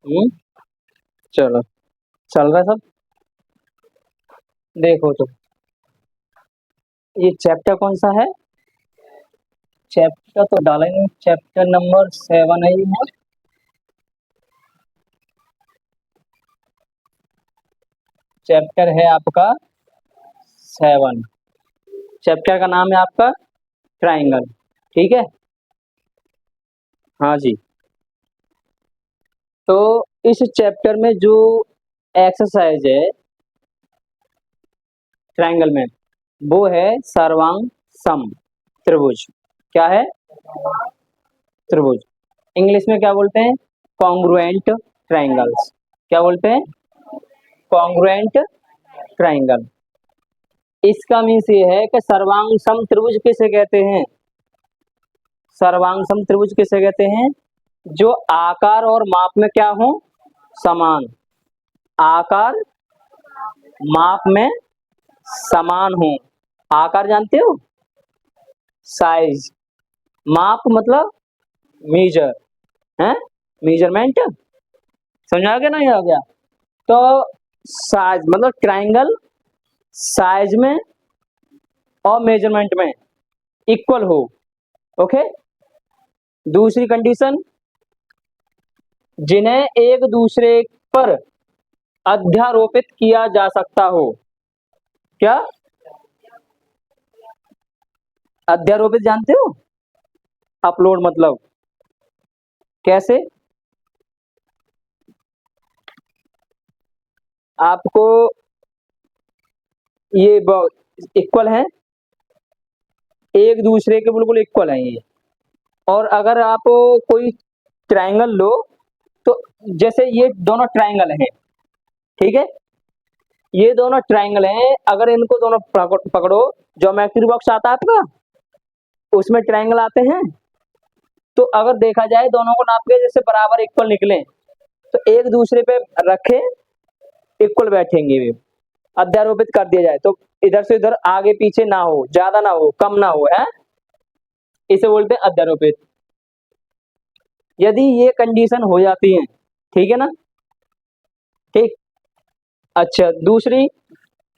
हम्म। चलो, चल रहा है सब। देखो तो, ये चैप्टर कौन सा है? चैप्टर तो डाला ही नहीं, चैप्टर नंबर 7 है ये। चैप्टर है आपका 7। चैप्टर का नाम है आपका ट्राइंगल। ठीक है। हाँ जी। तो इस चैप्टर में जो एक्सरसाइज है ट्राइंगल में, वो है सर्वांग सम त्रिभुज। क्या है? त्रिभुज। इंग्लिश में क्या बोलते हैं? Congruent triangles. क्या बोलते हैं? Congruent triangle. इसका मीन्स ये है कि सर्वांग सम त्रिभुज किसे कहते हैं? सर्वांग सम त्रिभुज किसे कहते हैं? जो आकार और माप में क्या हो? समान। आकार माप में समान हो। आकार जानते हो? साइज। माप मतलब मीजर है, मेजरमेंट। समझ आ गया? नहीं आ गया? तो साइज मतलब ट्राइंगल साइज में और मेजरमेंट में इक्वल हो। ओके। दूसरी कंडीशन, जिन्हें एक दूसरे पर अध्यारोपित किया जा सकता हो। क्या? अध्यारोपित जानते हो? अपलोड मतलब कैसे? आपको ये इक्वल है, एक दूसरे के बिल्कुल इक्वल है ये। और अगर आप कोई ट्रायंगल लो, तो जैसे ये दोनों ट्रायंगल हैं, ठीक है, ये दोनों ट्रायंगल हैं, अगर इनको दोनों पकड़ो, ज्योमेट्री बॉक्स आता है आपका, उसमें ट्रायंगल आते हैं। तो अगर देखा जाए दोनों को नाप के जैसे बराबर इक्वल निकले, तो एक दूसरे पे रखे इक्वल बैठेंगे वे। अध्यारोपित कर दिया जाए तो इधर से इधर आगे पीछे ना हो, ज्यादा ना हो, कम ना हो, है, इसे बोलते हैं अध्यारोपित। यदि ये कंडीशन हो जाती है, ठीक है ना, ठीक। अच्छा, दूसरी,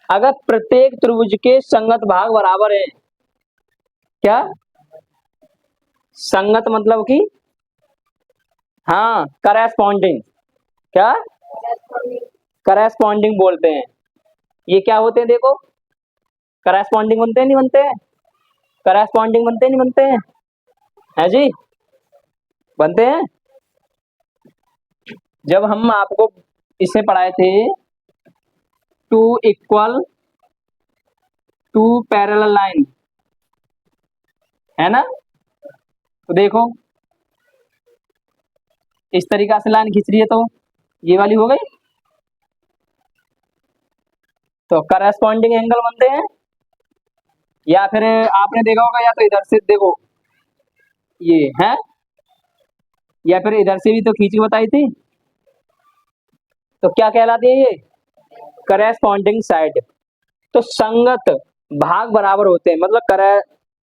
अगर प्रत्येक त्रिभुज के संगत भाग बराबर है। क्या? संगत मतलब कि, हाँ, करेस्पॉन्डिंग। क्या? करेस्पॉन्डिंग बोलते हैं। ये क्या होते हैं देखो, करेस्पॉन्डिंग बनते हैं नहीं बनते हैं? करेस्पॉन्डिंग बनते हैं नहीं बनते हैं? है जी, बनते हैं। जब हम आपको इसे पढ़ाए थे, two equal to parallel line, है ना, तो देखो इस तरीका से लाइन खींच रही है, तो ये वाली हो गई, तो करेस्पॉन्डिंग एंगल बनते हैं। या फिर आपने देखा होगा, या तो इधर से देखो ये है, या फिर इधर से भी तो खींच के बताई थी, तो क्या कहलाती है ये? Corresponding side. तो संगत भाग बराबर होते हैं, मतलब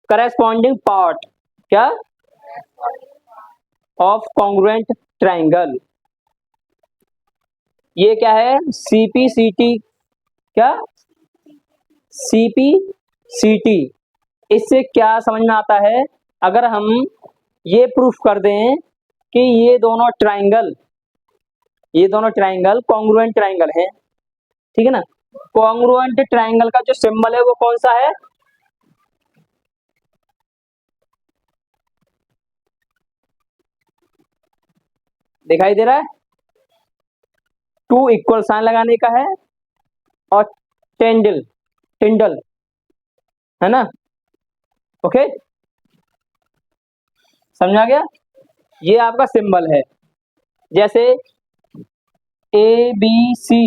करेस्पॉन्डिंग पार्ट, क्या, ऑफ कॉन्ग्रुएंट ट्राइंगल। ये क्या है? सीपीसीटी। क्या? सीपीसीटी। इससे क्या समझ में आता है? अगर हम ये प्रूफ कर दें कि ये दोनों ट्राइंगल कॉन्ग्रुएंट ट्राइंगल हैं, ठीक है ना, कॉन्ग्रुएंट ट्राइंगल का जो सिंबल है वो कौन सा है? दिखाई दे रहा है? टू इक्वल साइन लगाने का है, और टेंडल, टिंडल, है ना। ओके, समझ आ गया? ये आपका सिंबल है। जैसे A B C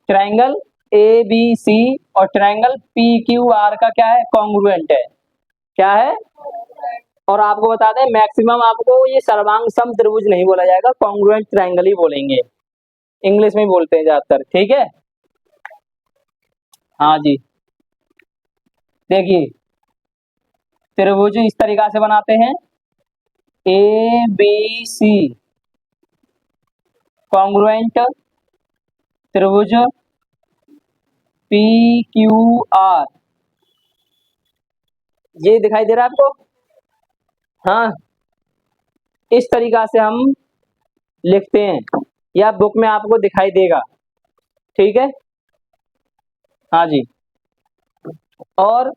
triangle, A B C और ट्राइंगल पी क्यू आर का क्या है? कॉन्ग्रुएंट है। क्या है? और आपको बता दें, मैक्सिमम आपको ये सर्वांग सम त्रिभुज नहीं बोला जाएगा, कॉन्ग्रुएंट ट्राइंगल ही बोलेंगे, इंग्लिश में ही बोलते हैं ज्यादातर, ठीक है। हाँ जी। देखिए, त्रिभुज इस तरीका से बनाते हैं, ए बी सी कॉन्ग्रुएंट त्रिभुज पी क्यू आर, ये दिखाई दे रहा है आपको? हाँ, इस तरीका से हम लिखते हैं, या बुक में आपको दिखाई देगा। ठीक है, हाँ जी। और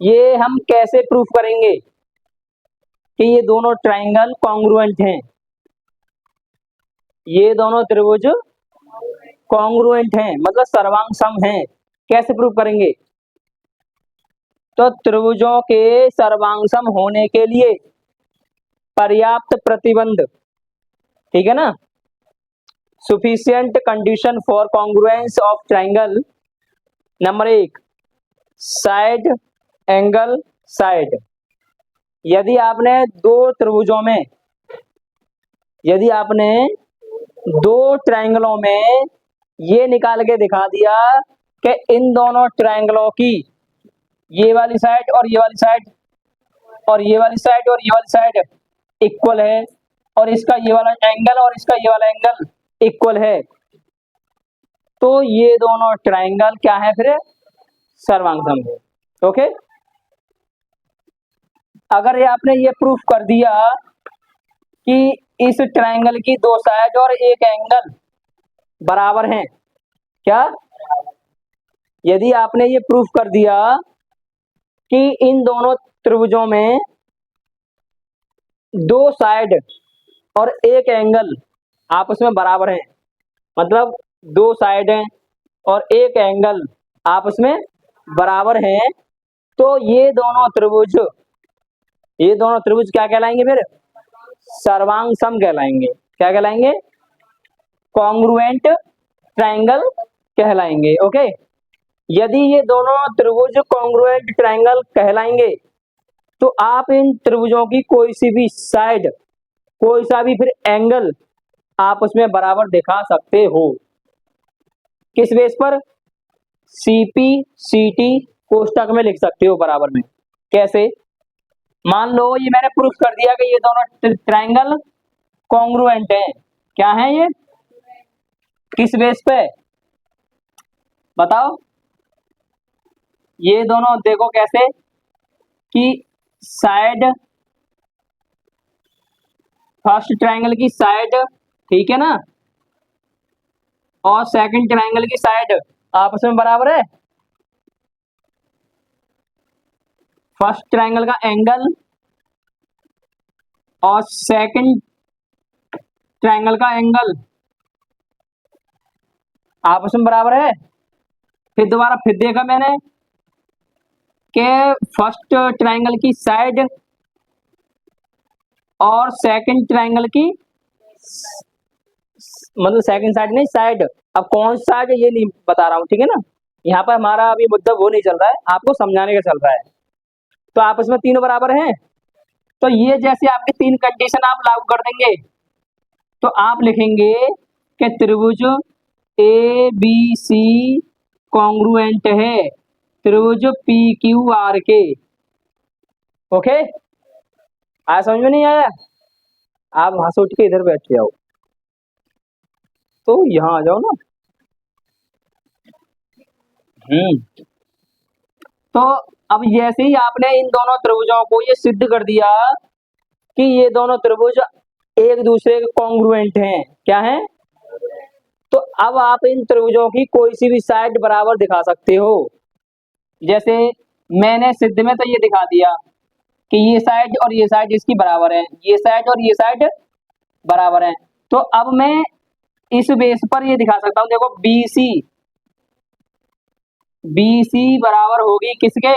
ये हम कैसे प्रूफ करेंगे कि ये दोनों ट्राइंगल कॉन्ग्रुएंट हैं, ये दोनों त्रिभुज कॉन्ग्रुएंट हैं, मतलब सर्वांग सम हैं। कैसे प्रूफ करेंगे? तो त्रिभुजों के सर्वांग सम होने के लिए पर्याप्त प्रतिबंध, ठीक है ना, sufficient condition for congruence of triangle, number 1 side angle side. यदि आपने दो त्रिभुजों में, यदि आपने दो ट्रायंगलों में ये निकाल के दिखा दिया कि इन दोनों ट्रायंगलों की ये वाली साइड और ये वाली साइड और ये वाली साइड और ये वाली साइड इक्वल है, और इसका ये वाला एंगल और इसका ये वाला एंगल इक्वल है, तो ये दोनों ट्रायंगल क्या है? फिर सर्वांग सम है। ओके, अगर ये आपने ये प्रूफ कर दिया कि इस ट्रायंगल की दो साइड और एक एंगल बराबर हैं, क्या? यदि आपने ये प्रूफ कर दिया कि इन दोनों त्रिभुजों में दो साइड और एक एंगल आपस में बराबर हैं, मतलब दो साइड हैं और एक एंगल आपस में बराबर हैं, तो ये दोनों त्रिभुज क्या कहलाएंगे? फिर सर्वांग सम कहलाएंगे। क्या कहलाएंगे? कॉन्ग्रुएंट ट्रायंगल कहलाएंगे। ओके, यदि ये दोनों त्रिभुज कॉन्ग्रुएंट ट्रायंगल कहलाएंगे तो आप इन त्रिभुजों की कोई सी भी साइड, कोई सा भी फिर एंगल आप उसमें बराबर दिखा सकते हो। किस बेस पर? सीपी सीटी कोष्टक में लिख सकते हो बराबर में। कैसे? मान लो ये मैंने प्रूफ कर दिया कि ये दोनों ट्रायंगल कॉन्ग्रुएंट हैं। क्या है ये? किस बेस पे बताओ? ये दोनों देखो कैसे कि साइड, फर्स्ट ट्रायंगल की साइड, ठीक है ना, और सेकंड ट्रायंगल की साइड आपस में बराबर है। फर्स्ट ट्रायंगल का एंगल और सेकंड ट्रायंगल का एंगल आपस में बराबर है। फिर दोबारा फिर देखा मैंने कि फर्स्ट ट्रायंगल की साइड और सेकंड ट्रायंगल की, मतलब सेकंड साइड नहीं, साइड, अब कौन सा साइड ये नहीं बता रहा हूँ, ठीक है ना। यहाँ पर हमारा अभी मुद्दा वो नहीं चल रहा है, आपको समझाने का चल रहा है। तो आपस में तीनों बराबर हैं, तो ये जैसे आपके तीन कंडीशन आप लागू कर देंगे तो आप लिखेंगे कि त्रिभुज ए बी सी कॉन्ग्रुएंट है त्रिभुज पी क्यू आर के। ओके, आया? समझ में नहीं आया? आप वहां से उठ के इधर बैठ जाओ, तो यहाँ आ जाओ ना। तो अब जैसे ही आपने इन दोनों त्रिभुजों को ये सिद्ध कर दिया कि ये दोनों त्रिभुज एक दूसरे के कॉन्ग्रुएंट हैं, क्या है, तो अब आप इन त्रिभुजों की कोई सी भी साइड बराबर दिखा सकते हो। जैसे मैंने सिद्ध में तो ये दिखा दिया कि ये साइड और ये साइड इसकी बराबर है, ये साइड और ये साइड बराबर है। तो अब मैं इस बेस पर ये दिखा सकता हूं, देखो BC बराबर होगी किसके?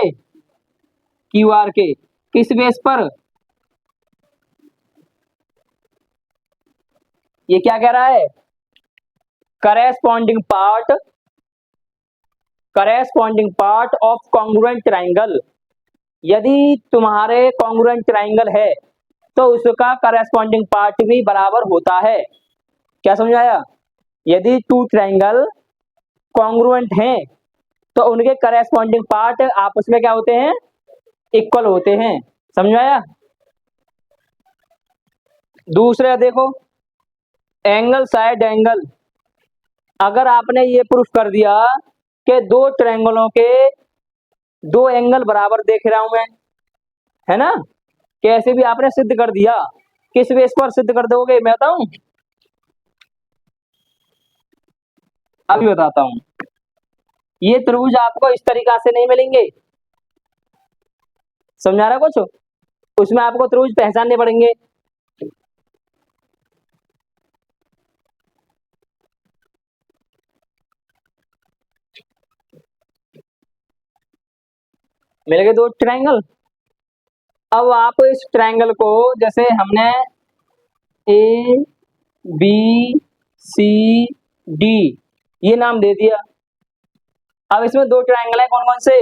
QR के। किस बेस पर? ये क्या कह रहा है? Corresponding part of congruent triangle. यदि तुम्हारे कॉन्ग्रुएंट ट्राइंगल है तो उसका करेस्पॉन्डिंग पार्ट भी बराबर होता है। क्या समझाया? यदि टू ट्राइंगल कॉन्ग्रुएंट हैं तो उनके करेस्पॉन्डिंग पार्ट आपस में क्या होते हैं? इक्वल होते हैं। समझाया? दूसरा देखो, एंगल साइड एंगल, अगर आपने ये प्रूफ कर दिया कि दो ट्रायंगलों के दो एंगल बराबर देख रहा हूं मैं, है ना, कैसे भी आपने सिद्ध कर दिया, किस बेस पर सिद्ध कर दोगे मैं बताऊं? अभी बताता हूं। ये त्रिभुज आपको इस तरीका से नहीं मिलेंगे, समझा रहा कुछ? उसमें आपको त्रिभुज पहचानने पड़ेंगे। मिल गए दो ट्रायंगल। अब आप इस ट्रायंगल को, जैसे हमने ए बी सी डी ये नाम दे दिया। अब इसमें दो ट्रायंगल है, कौन कौन से?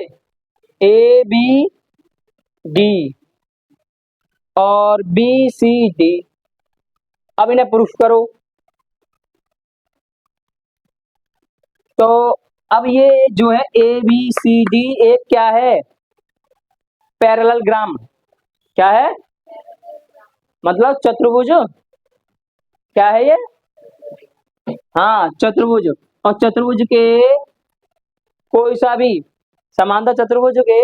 ए बी डी और बी सी डी। अब इन्हें प्रूफ करो। तो अब ये जो है ए बी सी डी एक क्या है? पैरेललोग्राम। क्या है? मतलब चतुर्भुज। क्या है ये? हाँ चतुर्भुज। और चतुर्भुज के कोई सा भी समांतर चतुर्भुज के,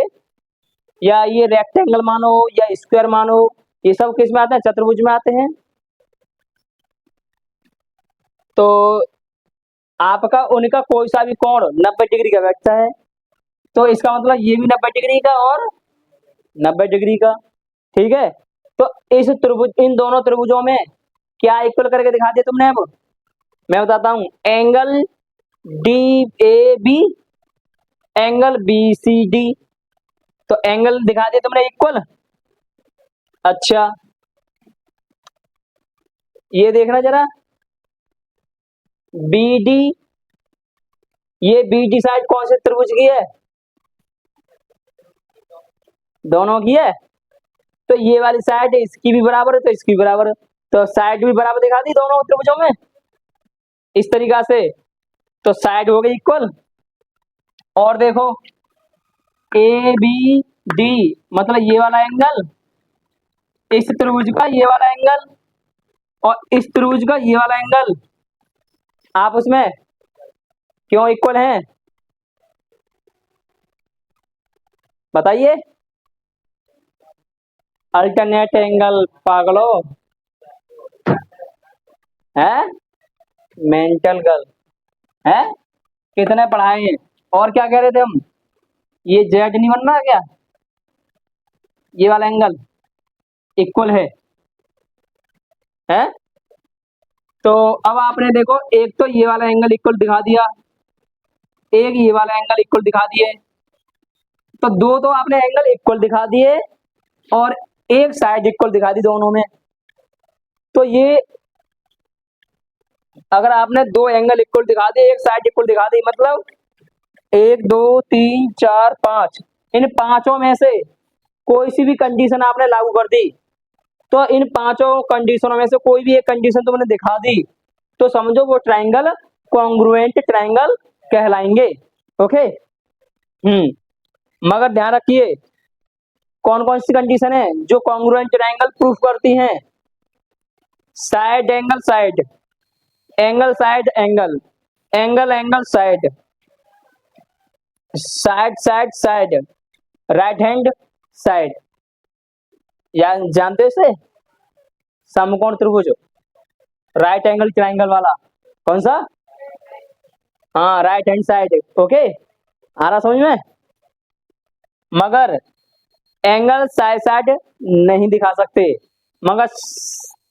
या ये रेक्टेंगल मानो या स्क्वायर मानो, ये सब किस में आते हैं? चतुर्भुज में आते हैं। तो आपका उनका कोई सा भी कोण 90 डिग्री का बैठता है, तो इसका मतलब ये भी 90 डिग्री का और 90 डिग्री का। ठीक है, तो इस त्रिभुज, इन दोनों त्रिभुजों में क्या इक्वल करके दिखा दिया तुमने? अब मैं बताता हूं, angle D A B, angle B C D, तो एंगल दिखा दिया तुमने इक्वल। अच्छा ये देखना जरा, बी डी, ये बी डी साइड कौन से त्रिभुज की है? दोनों की है। तो ये वाली साइड इसकी भी बराबर है तो इसकी भी बराबर है, तो साइड भी बराबर दिखा दी दोनों त्रिभुजों में इस तरीका से, तो साइड हो गई इक्वल। और देखो ए बी डी, मतलब ये वाला एंगल इस त्रिभुज का ये वाला एंगल और इस त्रिभुज का ये वाला एंगल, आप उसमें क्यों इक्वल हैं बताइए? अल्टरनेट एंगल पागलो है, मेंटल गर्ल है, कितने पढ़ाए हैं? और क्या कह रहे थे हम? ये जेड नहीं बन रहा क्या? ये वाला एंगल इक्वल है। तो अब आपने देखो, एक तो ये वाला एंगल इक्वल दिखा दिया, एक ये वाला एंगल इक्वल दिखा दिए, तो दो तो आपने एंगल इक्वल दिखा दिए और एक साइड इक्वल दिखा दी दोनों में। तो ये अगर आपने दो एंगल इक्वल दिखा दिए, एक साइड इक्वल दिखा दी, मतलब एक दो तीन चार पांच, इन पांचों में से कोई सी भी कंडीशन आपने लागू कर दी, तो इन पांचों कंडीशनों में से कोई भी एक कंडीशन तुमने दिखा दी, तो समझो वो ट्रायंगल कॉन्ग्रुएंट ट्रायंगल कहलाएंगे। ओके। मगर ध्यान रखिए, कौन कौन सी कंडीशन है जो कॉन्ग्रुएंट ट्रायंगल प्रूफ करती हैं? Side angle side, angle side angle, angle angle side, side side side, right hand side, या जानते हो इसे? समकोण त्रिभुज, राइट एंगल ट्रायंगल वाला कौन सा? हाँ राइट हैंड साइड। ओके, आ रहा समझ में? मगर एंगल साइड साइड नहीं दिखा सकते, मगर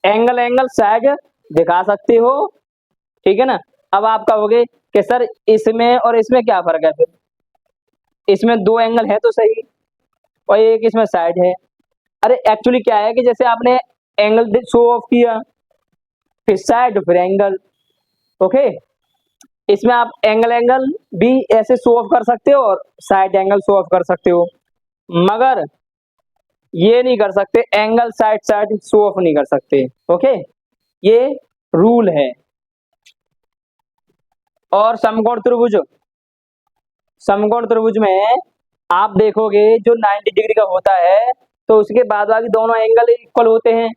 एंगल एंगल साइड दिखा सकते हो। ठीक है ना? अब आप कहोगे कि सर इसमें और इसमें क्या फर्क है? फिर इसमें दो एंगल है तो सही और एक इसमें साइड है। अरे एक्चुअली क्या है कि जैसे आपने एंगल शो ऑफ किया, फिर साइड फिर एंगल। ओके, इसमें आप एंगल एंगल भी ऐसे शो ऑफ कर सकते हो और साइड एंगल शो ऑफ कर सकते हो, मगर ये नहीं कर सकते, angle side side show off नहीं कर सकते। ओके, ये रूल है। और समकोण त्रिभुज, समकोण त्रिभुज में आप देखोगे जो 90 डिग्री का होता है तो उसके बाद बाकी दोनों एंगल इक्वल होते हैं।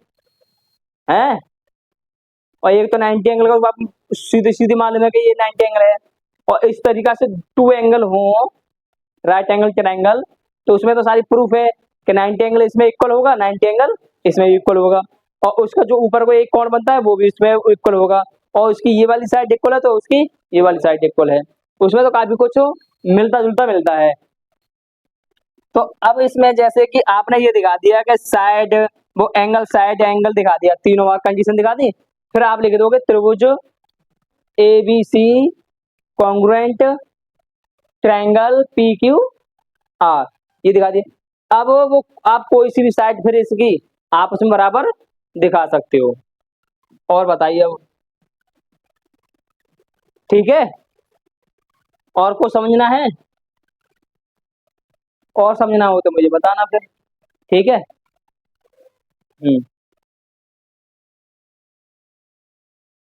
और एक तो 90 एंगल का आप सीधे सीधे मालूम है कि ये 90 एंगल है। और इस तरीका से 2 एंगल हो राइट एंगल ट्रायंगल, तो उसमें तो सारी प्रूफ है कि 90 एंगल इसमें इक्वल होगा, 90 एंगल इसमें इक्वल होगा, और उसका जो ऊपर को एक कोण बनता है वो भी इसमें इक्वल होगा, और उसकी ये वाली साइड इक्वल है तो उसकी ये वाली साइड इक्वल है। उसमें तो काफी कुछ मिलता जुलता मिलता है। तो अब इसमें जैसे कि आपने ये दिखा दिया कि साइड, वो एंगल साइड एंगल दिखा दिया, तीनों बार कंडीशन दिखा दी, फिर आप लिख दोगे त्रिभुज A B C congruent triangle P Q R, ये दिखा दिया। अब वो आप कोई सी भी साइड फिर इसकी आप उसमें बराबर दिखा सकते हो। और बताइए अब, ठीक है, और कुछ समझना है, और समझना हो तो मुझे बताना फिर, ठीक है।